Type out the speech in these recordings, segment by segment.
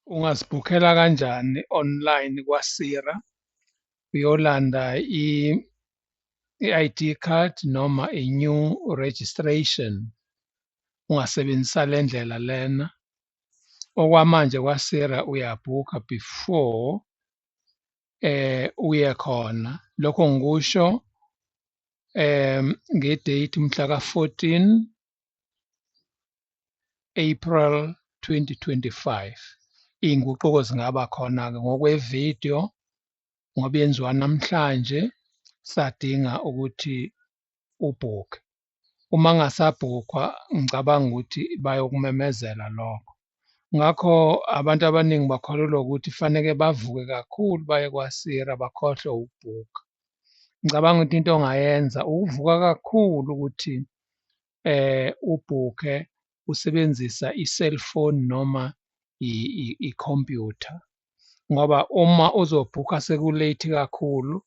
Ungazibhukhela kanjani online kwaSira uyolanda i-ID card noma i-new registration ungasebenzisa le ndlela lena. Okwamanje kwaSira uyabhukha before uye khona. Lokho ngikusho ngedate mhla ka-14 April 2025. Iy'nguquko zingaba khona-ke ngokwe-video ngoba yenziwa namhlanje sadinga ukuthi ubhukhe. Uma kungasabhukhwa ngicabanga ukuthi bayokumemezela lokho. Ngakho abantu abaningi bakholelwa ukuthi faneke bavuke kakhulu baye kwaSira bakhohlwe ukubhukha. Ngicabanga ukuthi into ongayenza ukuvuka kakhulu ukuthi ubhukhe usebenzisa i-cellphone noma ikhompyutha ngoba uma uzobhukha seku-late kakhulu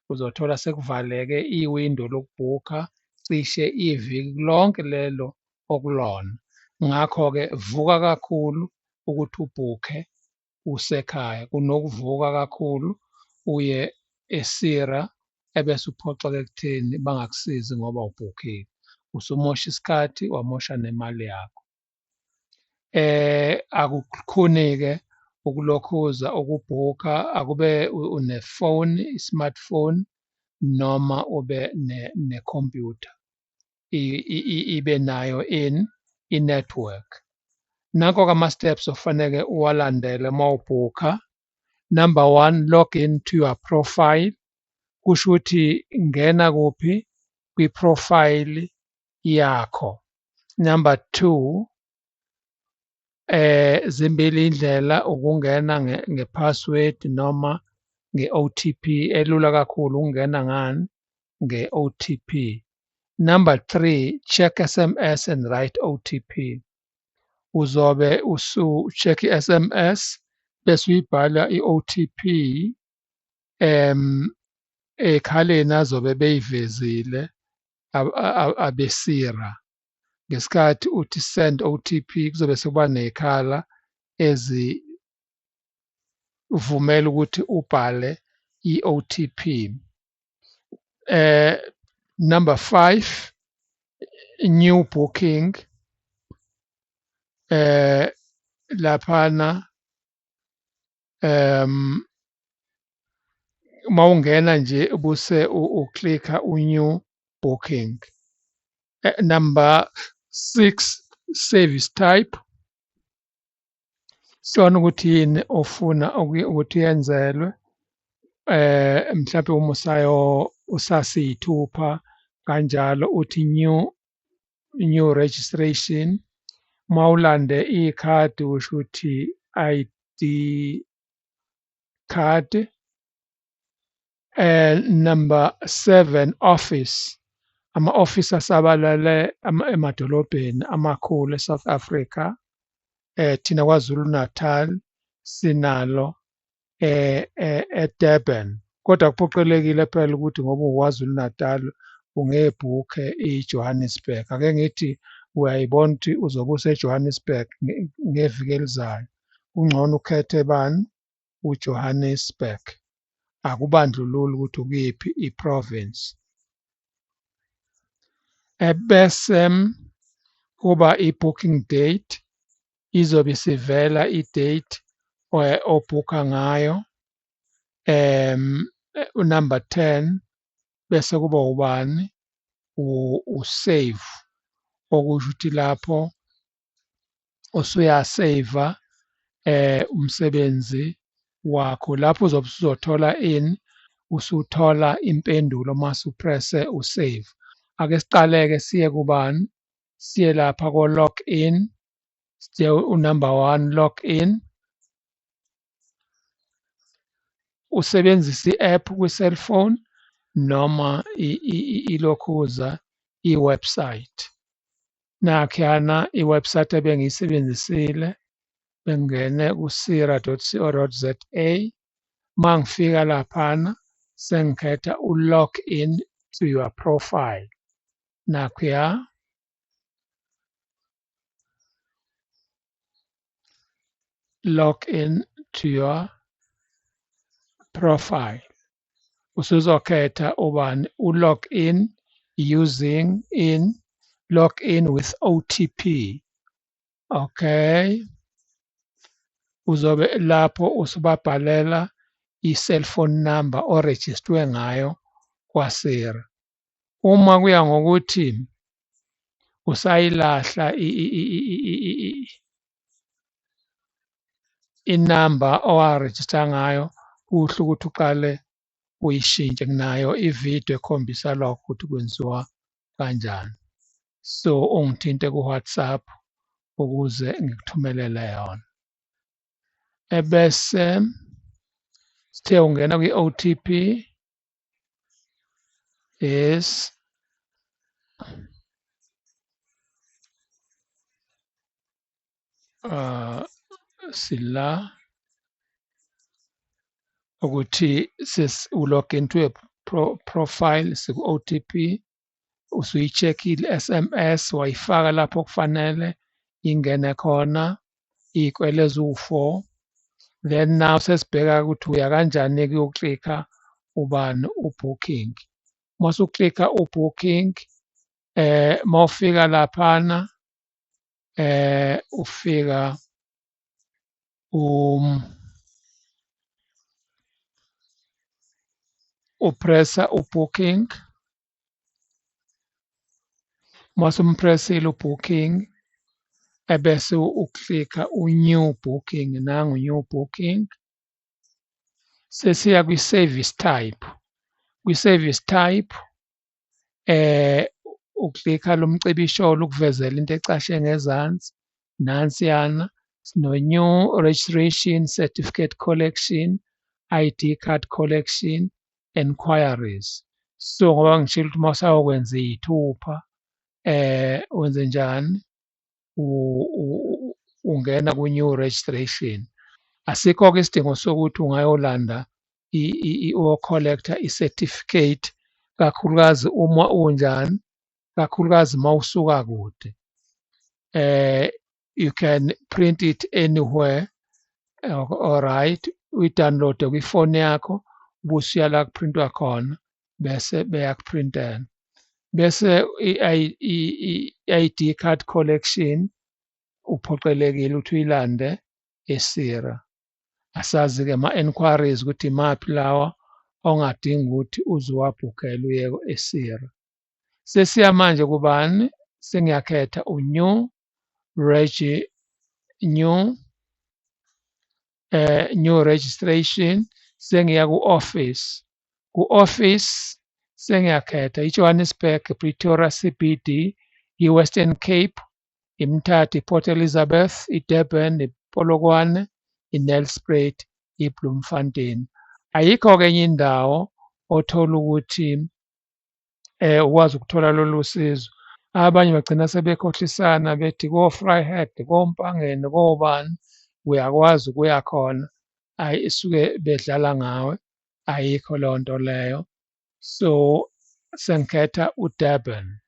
uzothola sekuvaleke iwindo lokubhukha cishe iviki lonke lelo okulona. Ngakho-ke vuka kakhulu ukuthi ubhukhe usekhaya kunokuvuka kakhulu uye eSira ebese uphoxeka ekutheni bangakusizi ngoba ubhukhile. Usumosha isikhathi wamosha nemali yakho. Akukhoni-ke ukulokhuza ukubhukha akube unefoni, i-smartphone noma ube nekhompyutha ibe nayo i-network. Nanko-ke ama-steps ofaneke uwalandele uma ubhukha. Number one, log into your profile. Kusho ukuthi ngena kuphi kwi-profile yakho. Number two, zimbili indlela ukungena nge-password noma nge-O_T_P elula kakhulu ukungena ngani nge-O_T_P. Number three, check S_M_S and write O_T_P. Uzobe usu-check i-S_M_S bese uyibhala i-O_T_P ekhaleni azobe beyivezile abeSira. Ngesikhathi uthi send O_T_P kuzobe sekuba nekhala ezivumela ukuthi ubhale i-O_T_P. Number five, new booking. Laphana mawungena nje ubuse uklikha u-new booking. Number six, service type. Sona ukuthi yini ofuna ukuthi yenzelwe mhlawumbe uma usasiyithupha kanjalo uthi new registration. Mawulande ikhadi usho ukuthi ID card. Number seven, office. Ama-office asabalale emadolobheni amakhulu eSouth Africa. Thina KwaZulu Natal sinalo eDurban. Kodwa kuphoqelekile phela ukuthi ngoba uKwaZulu Natal ungebhukhe iJohannesburg. Ake ngithi uyayibona ukuthi uzobe useJohannesburg ngeviki elizayo. Kungcono ukhethe bani? uJohannesburg. Akubandlululi ukuthi ukuyiphi i-province. Bese kuba i-booking date izobe isivela i-date obhukha ngayo. Number 10 bese kuba ubani usave okusho ukuthi lapho usuyaseva umsebenzi wakho lapho uzobe usuzothola ini usuthola impendulo mase upresse usave. Ake siqale-ke siye kubani siye lapha ko-log in siye unumber one log in. Usebenzisa i-app kwi-cellphone noma ilokhuza i-website. Nakhiyana i-website ebengiyisebenzisile bengingene ku-sira.co.za. Mangifika laphana sengikhetha u-log in to your profile. Nakhuya log in to your profile. Usuzokhetha ubani log in using log in with OTP. Okay, uzobe lapho usubabhalela i-cellphone number orejistwe ngayo kwaSiri. Uma kuya ngokuthi usayilahla inamba owarejista ngayo, kuhle ukuthi uqale uyishintshe. Nginayo ividiyo ekhombisa lokho ukuthi kwenziwa kanjani. So ungithinte ku-WhatsApp ukuze ngikuthumelele yona. Ebese sithe ungena kwi-OTP. Yes. Sila ukuthi ulog into a profile siku-OTP, usuyi-check-ile i-SMS wayifaka lapho kufanele ingene khona iy'kwele eziwu-4. Then now sesibheka ukuthi uya kanjani-ke ukuklikha ubani ubooking. Masuklikha ubooking mawufika laphana ufika upressa ubooking. Masumpressile ubooking ebese uklikha new booking. Nangu new booking. Sesiya kwi-service type. Kwi-service type uklikha lo mcibisho ukuvezela into ecashe ngezansi. Nansiyana sino-new registration certificate collection, ID card collection, enquiries. So ngoba ngishilo ukuthi mawusayokwenza iy'thupha wenze njani? Ungena ku-new registration. Asikho-ke isidingo sokuthi ungayolanda uyo-collector i-certificate, kakhulukazi uma unjani, kakhulukazi mawusuka kude. You can print it anywhere. Alright, uyi-download kwifoni yakho busuya la kuprintwa khona bese beyakuprintela. Bese i-ID card collection uphoqelekile ukuthi uyilande eSira. Asazi-ke ama-enquiries ukuthi imaphi lawa ongadinga ukuthi uze uwabhukhele uye eSira. Sesiya manje kubani? Sengiyakhetha new registration. Sengiya ku-office. Ku-office sengiyakhetha iJohannesburg, Pretoria CBD, i-Western Cape, iMthatha, iPort Elizabeth, iDurban, iPolokwane, iNelspruit, iBloemfontein. Ayikho-ke enye indawo othola ukuthi ukwazi ukuthola lolu sizo. Abanye bagcina sebekhohlisana bethi ko-Vryheid, ko-Mpangeni, kobani, uyakwazi ukuya khona. Hhayi isuke bedlala ngawe, ayikho leyo nto leyo. So sengikhetha uDurban.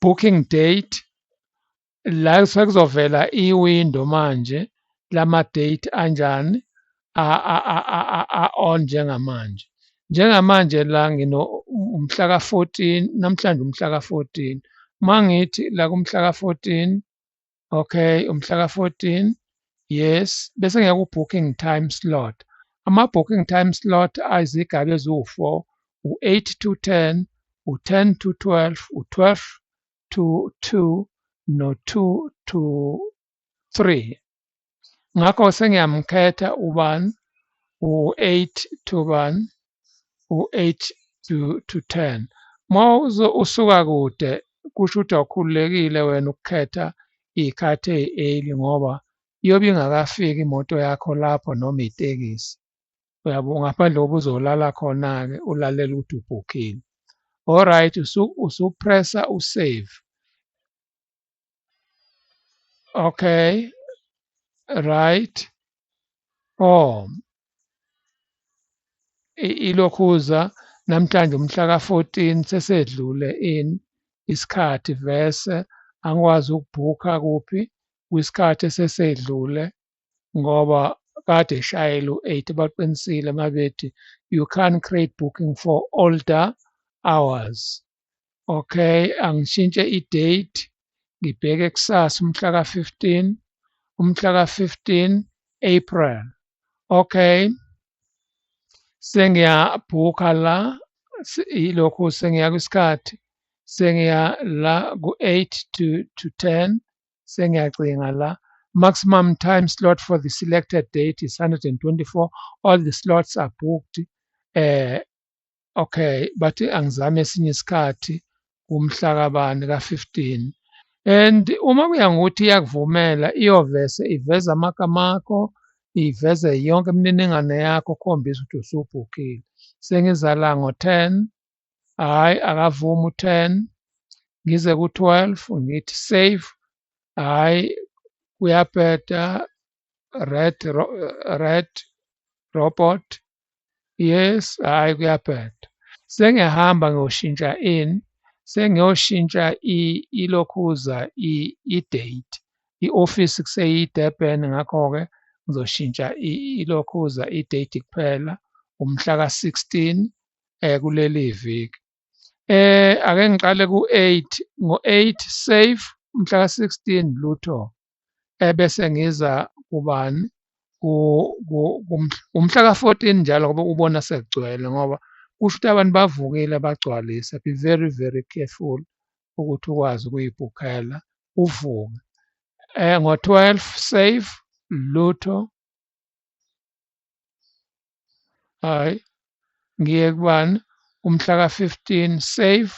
Booking date, la sekuzovela iwindow manje lama-date anjani on njengamanje. Njengamanje la umhla ka-14, namhlanje umhla ka-14. Mangithi la kumhla ka-14, okay, umhla ka-14, yes, bese ngiya ku-booking time slot. Ama-booking time slot ayizigaba eziwu-4, u-8 to 10, u-10 to 12, u-12 to 2, no-2 to 3. Ngakho sengiyamkhetha ubani? U-8 to bani? U-8 to 10. Usuka kude kusho ukuthi awukhululekile wena ukukhetha iy'khathi eyi-early ngoba iyobe ingakafiki imoto yakho lapho noma itekisi. Uyabo, ngaphandle kokuba uzolala khona-ke ulalele ukuthi ubhukhile. Alright, usupressa usave. Okay, right. Ilokhuza namhlanje umhla ka-14 sesedlule isikhathi vese angikwazi ukubhukha kuphi kwisikhathi esesedlule. ngoba kade eshayela u-8 baqinisile mabethi you can't create booking for older hours. Okay, angishintshe i-date ngibheke kusasa umhla ka-15, umhla ka-15 April. Okay, sengiyabhukha la yilokhu sengiya kwisikhathi sengiya la ku-8 to 10 sengiyacinga la. Maximum time slot for the selected date is 124. All the slots are booked. Okay, bathi angizame esinye isikhathi kumhla kabani ka-15 and uma kuya ngokuthi iyakuvumela iyovese iveze amagama akho, iveze yonke imininingwane yakho ukhombisa ukuthi usubhukhile. Sengiza la ngo-10, hhayi akavumi u-10, ngize ku-12 ngithi save, hhayi kuyabheda red robot, yes, hhayi kuyabheda. Sengiyahamba ngiyoshintsha sengiyoshintsha ilokhuza i-date. I-ofisi kuseyi-Durban ngakho-ke ngizoshintsha ilokhuza i-date kuphela umhla ka-16 kuleli viki. Ake ngiqale ku-8, ngo-8 save umhla ka-16 lutho. Bese ngiza kubani umhla ka-14 njalo ngoba ubona sekugcwele ngoba kusho ukuthi abantu bavukile bagcwalisa. Be very very careful ukuthi ukwazi ukuyibhukhela uvuke. Ngo-12 save lutho, hhayi ngiye kubani umhla ka-15 save,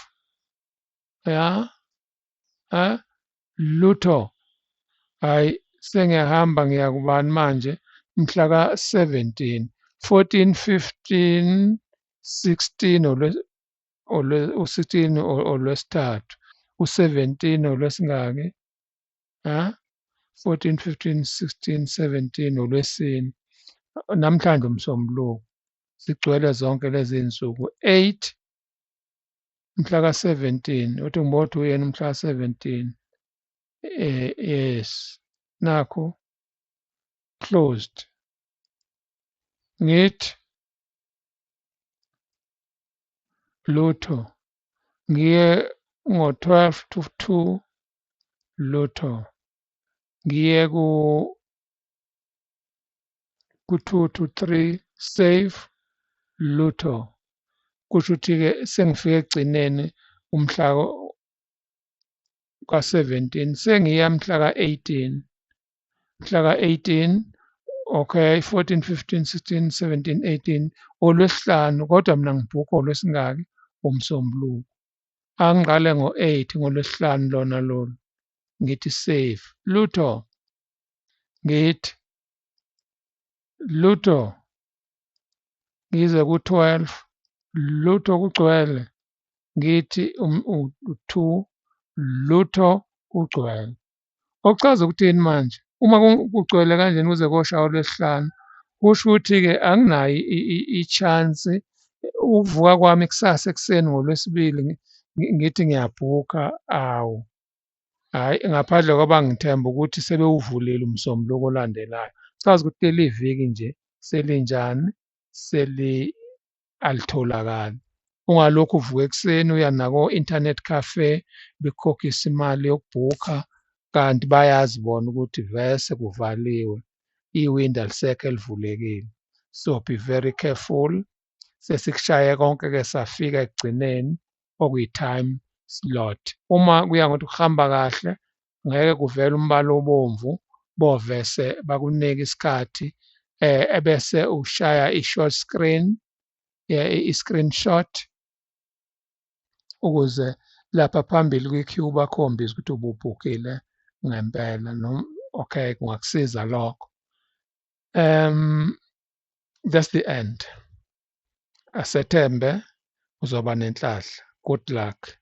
ya lutho, hhayi sengiyahamba ngiya kubani manje mhla ka-17, 14, 15, 16 u-16 olwesithathu, u-17 olwesingaki, 14, 15, 16, 17 olwesine. Namhlanje umsombuluko zigcwele zonke lezi nsuku. 8 mhla ka-17 uthi ngibo ukuthi uyena umhla ka-17 yes nakhu closed. Ngithi lutho ngiye ngo-12 to 2 lutho ngiye ku-2 to 3 save lutho. Kusho ukuthi-ke sengifike ekugcineni umhla ka-17 sengiya mhla ka-18, mhla ka-18 okay 14, 15, 16, 17, 18 olwesihlanu kodwa mina ngibhukha olwesingaki umsombuluko. Angiqale ngo-8 ngolwesihlanu lona lolu ngithi save lutho ngithi lutho ngize ku-12 lutho kugcwele ngithi u-2 lutho kugcwele. Okuchaza ukuthini manje? Uma kugcwele kanjeni kuze koshaya olwesihlanu kusho ukuthi-ke anginayo i-chance ukuvuka kwami kusasa ekuseni ngoLwesibili ngithi ngiyabhukha awu. Hhayi ngaphandle koba ngithemba ukuthi sebewuvulile umsombuluko olandelayo. Kuchaza ukuthi leli viki nje selinjani alitholakali. Ungalokhu uvuka ekuseni uya nako-internet cafe bekukhokhisa imali yokubhukha kanti bayazi bona ukuthi vese kuvaliwe iwindi alisekho elivulekile. So be very careful. Sesikushaye konke-ke safika ekugcineni okuyi-time slot. Uma kuya ngokuthi kuhamba kahle ngeke kuvele umbala obomvu bovese bakunike isikhathi ebese ushaya i-short screen i-screenshot ukuze lapha phambili kwi-queue bakhombise ukuthi ububhukhile ngempela okay kungakusiza lokho. That's the end. Asethembe uzoba nenhlanhla. Good luck.